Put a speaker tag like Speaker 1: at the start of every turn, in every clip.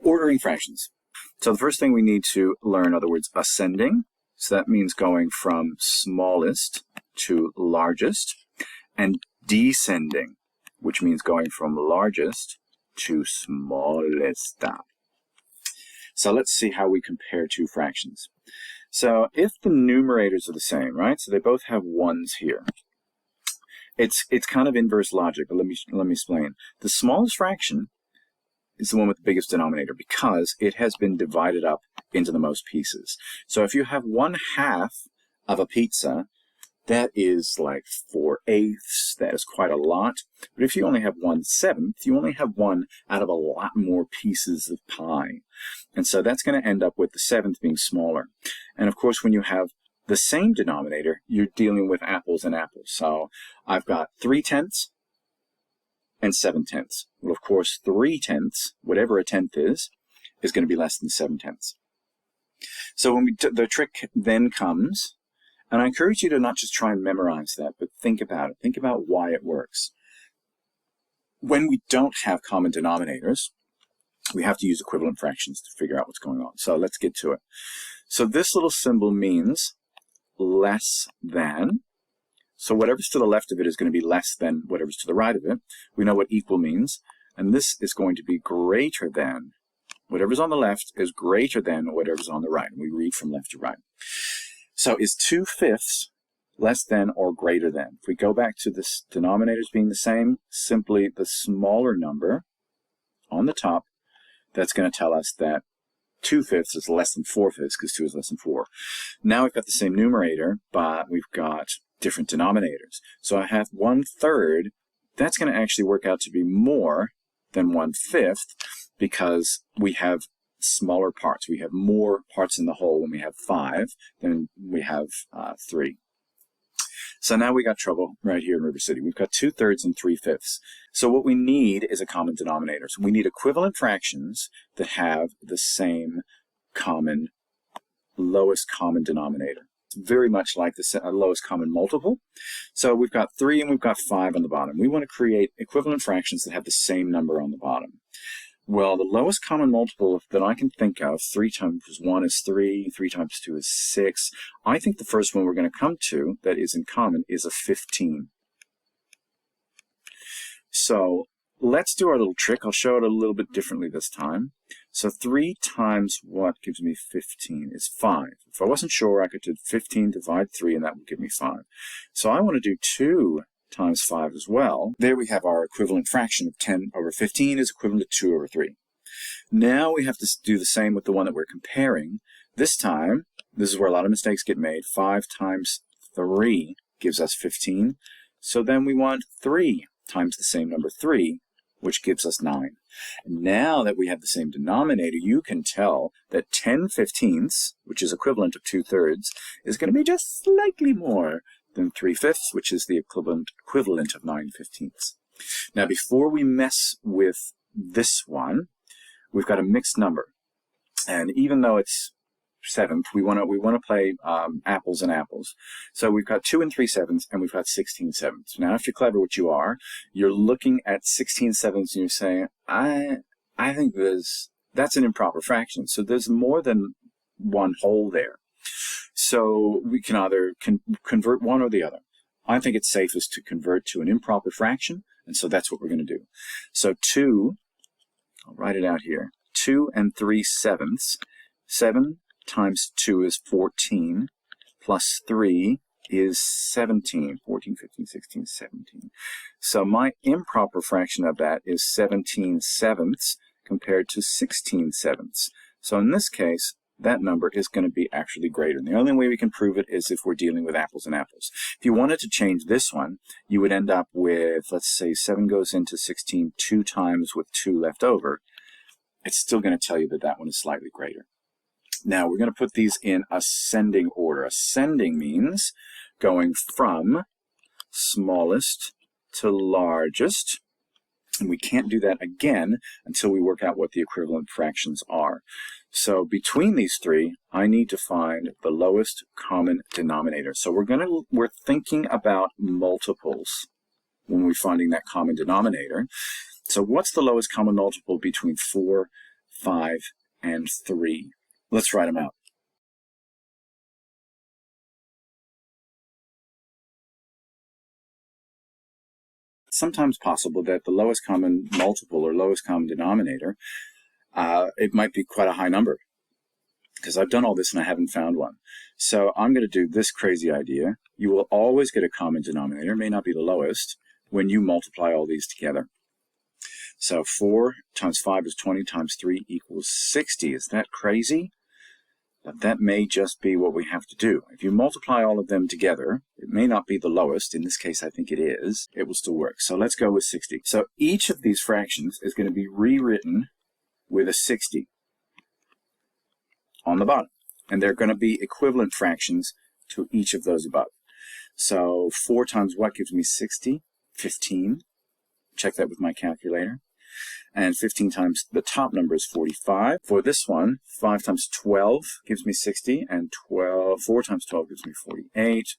Speaker 1: Ordering fractions. So the first thing we need to learn, in other words, ascending. So that means going from smallest to largest, and descending, which means going from largest to smallest. So let's see how we compare two fractions. So if the numerators are the same, right? So they both have ones here. It's kind of inverse logic, but let me explain. The smallest fraction is the one with the biggest denominator because it has been divided up into the most pieces. So if you have 1/2 of a pizza, that is like 4/8. That is quite a lot. But if you only have 1/7, you only have one out of a lot more pieces of pie. And so that's going to end up with the 7th being smaller. And of course, when you have the same denominator, you're dealing with apples and apples. So I've got 3/10 and 7/10. Well, of course, 3/10, whatever a tenth is going to be less than 7/10. So when the trick then comes, and I encourage you to not just try and memorize that, but think about it. Think about why it works. When we don't have common denominators, we have to use equivalent fractions to figure out what's going on. So let's get to it. So this little symbol means less than. So whatever's to the left of it is going to be less than whatever's to the right of it. We know what equal means. And this is going to be greater than. Whatever's on the left is greater than whatever's on the right. And we read from left to right. So is 2/5 less than or greater than? If we go back to the denominators being the same, simply the smaller number on the top, that's going to tell us that 2/5 is less than 4/5 because 2 is less than 4. Now we've got the same numerator, but we've got different denominators. So I have 1/3. That's going to actually work out to be more than 1/5 because we have smaller parts. We have more parts in the whole when we have 5 than we have 3. So now we got trouble right here in River City. We've got 2/3 and 3/5. So what we need is a common denominator. So we need equivalent fractions that have the same common lowest common denominator. It's very much like the lowest common multiple. So we've got 3 and we've got 5 on the bottom. We want to create equivalent fractions that have the same number on the bottom. Well, the lowest common multiple that I can think of, 3 times 1 is 3, 3 times 2 is 6. I think the first one we're going to come to that is in common is a 15. So let's do our little trick. I'll show it a little bit differently this time. So 3 times what gives me 15 is 5. If I wasn't sure, I could do 15 divide 3, and that would give me 5. So I want to do 2 times 5 as well. There we have our equivalent fraction of 10/15 is equivalent to 2/3. Now we have to do the same with the one that we're comparing. This time, this is where a lot of mistakes get made. 5 times 3 gives us 15. So then we want 3 times the same number 3, which gives us 9. Now that we have the same denominator, you can tell that 10/15, which is equivalent of 2/3, is going to be just slightly more than 3/5, which is the equivalent of 9/15. Now, before we mess with this one, we've got a mixed number, and even though it's 7th, we want to play apples and apples. So we've got 2 and 3/7, and we've got 16/7. Now, if you're clever, which you are, you're looking at 16/7 and you're saying, I think that's an improper fraction. So there's more than one whole there. So we can either convert one or the other. I think it's safest to convert to an improper fraction, and so that's what we're going to do. So 2, I'll write it out here, 2 and 3/7. 7 times 2 is 14, plus 3 is 17. 14, 15, 16, 17. So my improper fraction of that is 17/7 compared to 16/7. So in this case, that number is going to be actually greater. And the only way we can prove it is if we're dealing with apples and apples. If you wanted to change this one, you would end up with, let's say, 7 goes into 16 2 times with 2 left over. It's still going to tell you that that one is slightly greater. Now, we're going to put these in ascending order. Ascending means going from smallest to largest. And we can't do that again until we work out what the equivalent fractions are. So between these three, I need to find the lowest common denominator. So we're thinking about multiples when we're finding that common denominator. So what's the lowest common multiple between 4, 5, and 3. Let's write them out. It's sometimes possible that the lowest common multiple or lowest common denominator, it might be quite a high number, because I've done all this and I haven't found one. So I'm going to do this crazy idea. You will always get a common denominator, it may not be the lowest, when you multiply all these together. So 4 times 5 is 20 times 3 equals 60. Is that crazy? But that may just be what we have to do. If you multiply all of them together, it may not be the lowest. In this case, I think it is. It will still work. So let's go with 60. So each of these fractions is going to be rewritten with a 60 on the bottom. And they're going to be equivalent fractions to each of those above. So 4 times what gives me 60? 15. Check that with my calculator. And 15 times the top number is 45. For this one, 5 times 12 gives me 60, and 4 times 12 gives me 48.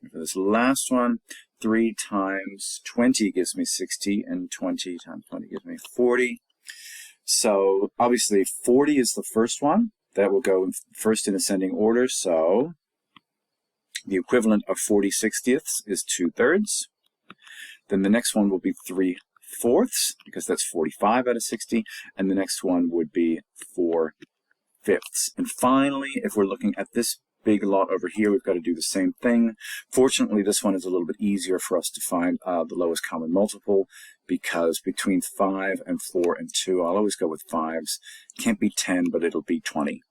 Speaker 1: And for this last one, 3 times 20 gives me 60, and 20 times 20 gives me 40. So obviously 40 is the first one. That will go first in ascending order, so the equivalent of 40/60ths is 2/3. Then the next one will be 3/4, because that's 45 out of 60, and the next one would be 4/5. And finally, if we're looking at this big lot over here, we've got to do the same thing. Fortunately, this one is a little bit easier for us to find the lowest common multiple, because between 5 and 4 and 2, I'll always go with 5s. Can't be 10, but it'll be 20.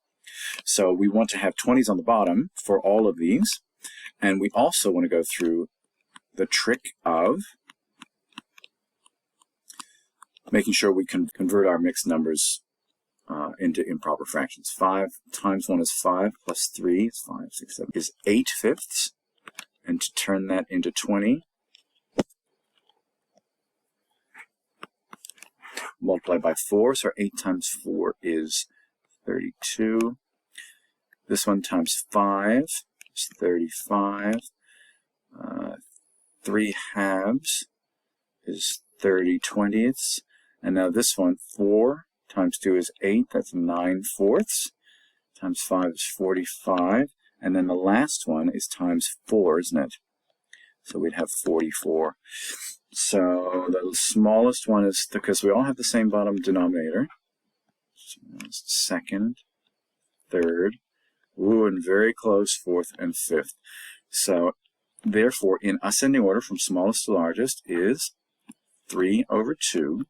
Speaker 1: So we want to have 20s on the bottom for all of these, and we also want to go through the trick of making sure we can convert our mixed numbers into improper fractions. 5 times 1 is 5, plus 3 is 5, 6, 7, is 8/5. And to turn that into 20, multiply by 4, so 8 times 4 is 32. This one times 5 is 35. 3 halves is 30/20. And now this one, 4 times 2 is 8, that's 9/4. Times 5 is 45. And then the last one is times 4, isn't it? So we'd have 44. So the smallest one is, because we all have the same bottom denominator, so second, third, and very close, 4th and 5th. So therefore, in ascending order from smallest to largest is 3/2.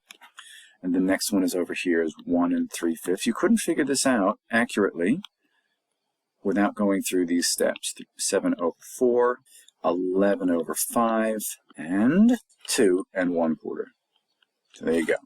Speaker 1: And the next one is over here is 1 3/5. You couldn't figure this out accurately without going through these steps. 7/4, 11/5, and 2 1/4. So there you go.